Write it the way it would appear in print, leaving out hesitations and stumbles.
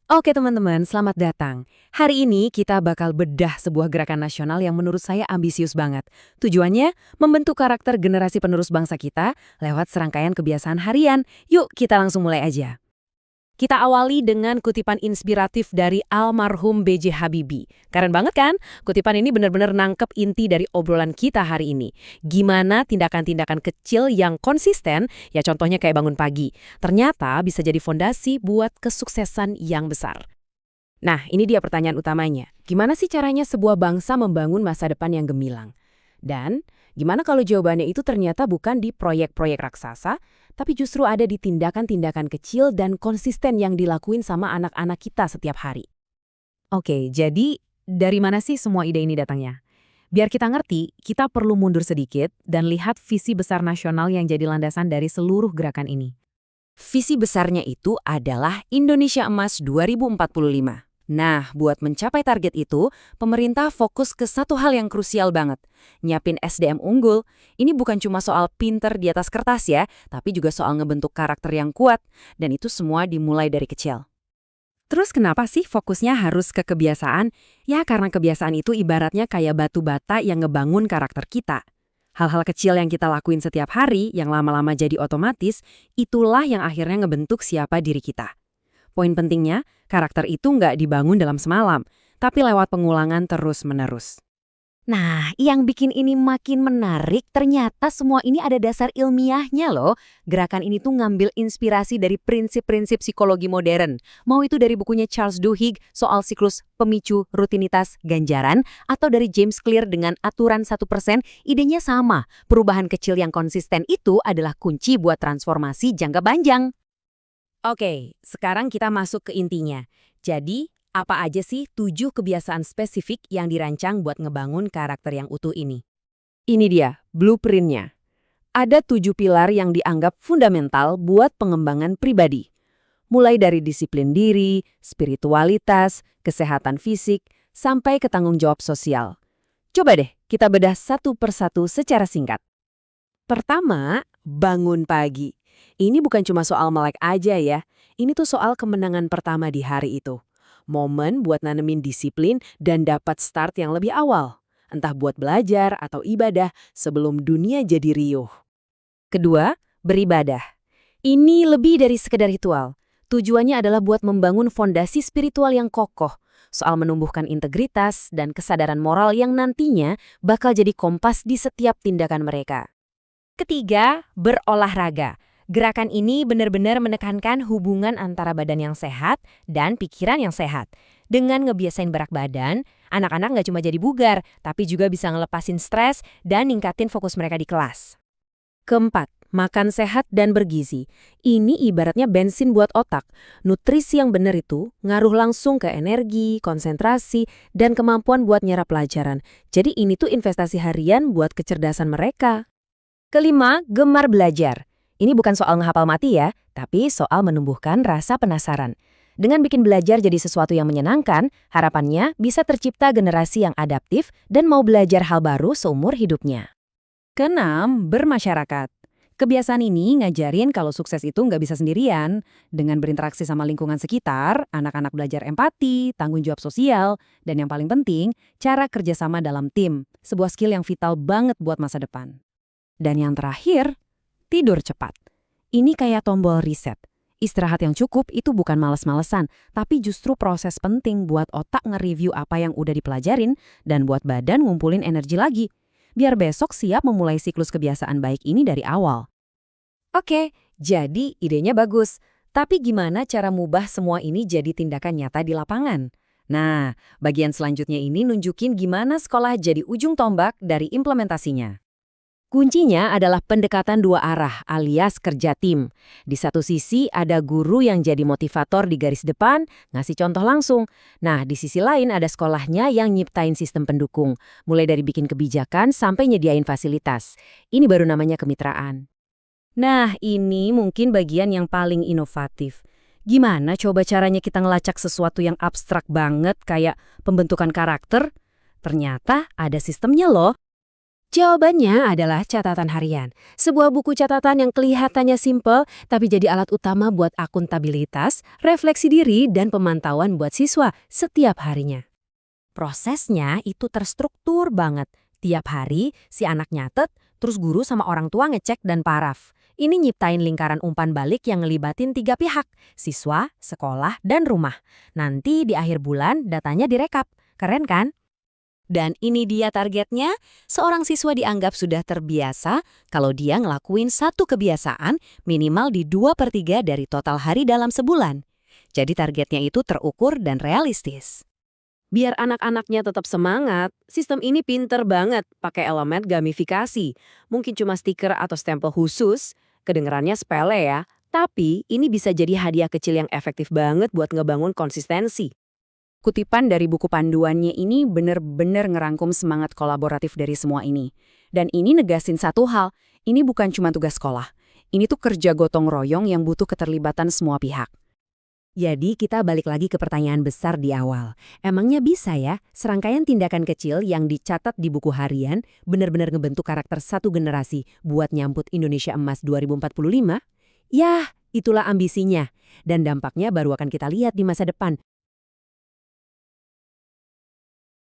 Oke teman-teman, selamat datang. Hari ini kita bakal bedah sebuah gerakan nasional yang menurut saya ambisius banget. Tujuannya membentuk karakter generasi penerus bangsa kita lewat serangkaian kebiasaan harian. Yuk kita langsung mulai aja. Kita awali dengan kutipan inspiratif dari almarhum B.J. Habibie. Keren banget kan? Kutipan ini benar-benar nangkep inti dari obrolan kita hari ini. Gimana tindakan-tindakan kecil yang konsisten, ya contohnya kayak bangun pagi, ternyata bisa jadi fondasi buat kesuksesan yang besar. Nah, ini dia pertanyaan utamanya. Gimana sih caranya sebuah bangsa membangun masa depan yang gemilang? Dan gimana kalau jawabannya itu ternyata bukan di proyek-proyek raksasa, tapi justru ada di tindakan-tindakan kecil dan konsisten yang dilakuin sama anak-anak kita setiap hari. Oke, jadi dari mana sih semua ide ini datangnya? Biar kita ngerti, kita perlu mundur sedikit dan lihat visi besar nasional yang jadi landasan dari seluruh gerakan ini. Visi besarnya itu adalah Indonesia Emas 2045. Nah, buat mencapai target itu, pemerintah fokus ke satu hal yang krusial banget. Nyiapin SDM unggul. Ini bukan cuma soal pinter di atas kertas ya, tapi juga soal ngebentuk karakter yang kuat. Dan itu semua dimulai dari kecil. Terus kenapa sih fokusnya harus ke kebiasaan? Ya karena kebiasaan itu ibaratnya kayak batu bata yang ngebangun karakter kita. Hal-hal kecil yang kita lakuin setiap hari, yang lama-lama jadi otomatis, itulah yang akhirnya ngebentuk siapa diri kita. Poin pentingnya, karakter itu nggak dibangun dalam semalam, tapi lewat pengulangan terus-menerus. Nah, yang bikin ini makin menarik, ternyata semua ini ada dasar ilmiahnya loh. Gerakan ini tuh ngambil inspirasi dari prinsip-prinsip psikologi modern. Mau itu dari bukunya Charles Duhigg soal siklus pemicu rutinitas ganjaran, atau dari James Clear dengan aturan 1%, idenya sama. Perubahan kecil yang konsisten itu adalah kunci buat transformasi jangka panjang. Oke, sekarang kita masuk ke intinya. Jadi, apa aja sih 7 kebiasaan spesifik yang dirancang buat ngebangun karakter yang utuh ini? Ini dia, blueprint-nya. Ada 7 pilar yang dianggap fundamental buat pengembangan pribadi. Mulai dari disiplin diri, spiritualitas, kesehatan fisik, sampai ke tanggung jawab sosial. Coba deh, kita bedah satu persatu secara singkat. Pertama, bangun pagi. Ini bukan cuma soal melek aja ya, ini tuh soal kemenangan pertama di hari itu. Momen buat nanemin disiplin dan dapat start yang lebih awal. Entah buat belajar atau ibadah sebelum dunia jadi riuh. Kedua, beribadah. Ini lebih dari sekedar ritual. Tujuannya adalah buat membangun fondasi spiritual yang kokoh, soal menumbuhkan integritas dan kesadaran moral yang nantinya bakal jadi kompas di setiap tindakan mereka. Ketiga, berolahraga. Gerakan ini benar-benar menekankan hubungan antara badan yang sehat dan pikiran yang sehat. Dengan ngebiasain berat badan, anak-anak nggak cuma jadi bugar, tapi juga bisa ngelepasin stres dan ningkatin fokus mereka di kelas. Keempat, makan sehat dan bergizi. Ini ibaratnya bensin buat otak. Nutrisi yang benar itu ngaruh langsung ke energi, konsentrasi, dan kemampuan buat nyerap pelajaran. Jadi ini tuh investasi harian buat kecerdasan mereka. Kelima, gemar belajar. Ini bukan soal menghafal mati ya, tapi soal menumbuhkan rasa penasaran. Dengan bikin belajar jadi sesuatu yang menyenangkan, harapannya bisa tercipta generasi yang adaptif dan mau belajar hal baru seumur hidupnya. Keenam, bermasyarakat. Kebiasaan ini ngajarin kalau sukses itu nggak bisa sendirian. Dengan berinteraksi sama lingkungan sekitar, anak-anak belajar empati, tanggung jawab sosial, dan yang paling penting, cara kerjasama dalam tim. Sebuah skill yang vital banget buat masa depan. Dan yang terakhir, tidur cepat. Ini kayak tombol reset. Istirahat yang cukup itu bukan males-malesan, tapi justru proses penting buat otak nge-review apa yang udah dipelajarin dan buat badan ngumpulin energi lagi. Biar besok siap memulai siklus kebiasaan baik ini dari awal. Oke, jadi idenya bagus. Tapi gimana cara mubah semua ini jadi tindakan nyata di lapangan? Nah, bagian selanjutnya ini nunjukin gimana sekolah jadi ujung tombak dari implementasinya. Kuncinya adalah pendekatan dua arah alias kerja tim. Di satu sisi ada guru yang jadi motivator di garis depan, ngasih contoh langsung. Nah, di sisi lain ada sekolahnya yang nyiptain sistem pendukung, mulai dari bikin kebijakan sampai nyediain fasilitas. Ini baru namanya kemitraan. Nah, ini mungkin bagian yang paling inovatif. Gimana coba caranya kita ngelacak sesuatu yang abstrak banget kayak pembentukan karakter? Ternyata ada sistemnya loh. Jawabannya adalah catatan harian. Sebuah buku catatan yang kelihatannya simpel, tapi jadi alat utama buat akuntabilitas, refleksi diri, dan pemantauan buat siswa setiap harinya. Prosesnya itu terstruktur banget. Tiap hari, si anak nyatet, terus guru sama orang tua ngecek dan paraf. Ini nyiptain lingkaran umpan balik yang ngelibatin 3 pihak, siswa, sekolah, dan rumah. Nanti di akhir bulan datanya direkap. Keren kan? Dan ini dia targetnya, seorang siswa dianggap sudah terbiasa kalau dia ngelakuin satu kebiasaan minimal di 2/3 dari total hari dalam sebulan. Jadi targetnya itu terukur dan realistis. Biar anak-anaknya tetap semangat, sistem ini pinter banget pakai elemen gamifikasi. Mungkin cuma stiker atau stempel khusus, kedengerannya sepele ya, tapi ini bisa jadi hadiah kecil yang efektif banget buat ngebangun konsistensi. Kutipan dari buku panduannya ini bener-bener ngerangkum semangat kolaboratif dari semua ini. Dan ini negasin satu hal, ini bukan cuma tugas sekolah. Ini tuh kerja gotong royong yang butuh keterlibatan semua pihak. Jadi kita balik lagi ke pertanyaan besar di awal. Emangnya bisa ya, serangkaian tindakan kecil yang dicatat di buku harian benar-benar ngebentuk karakter satu generasi buat nyambut Indonesia Emas 2045? Yah, itulah ambisinya. Dan dampaknya baru akan kita lihat di masa depan.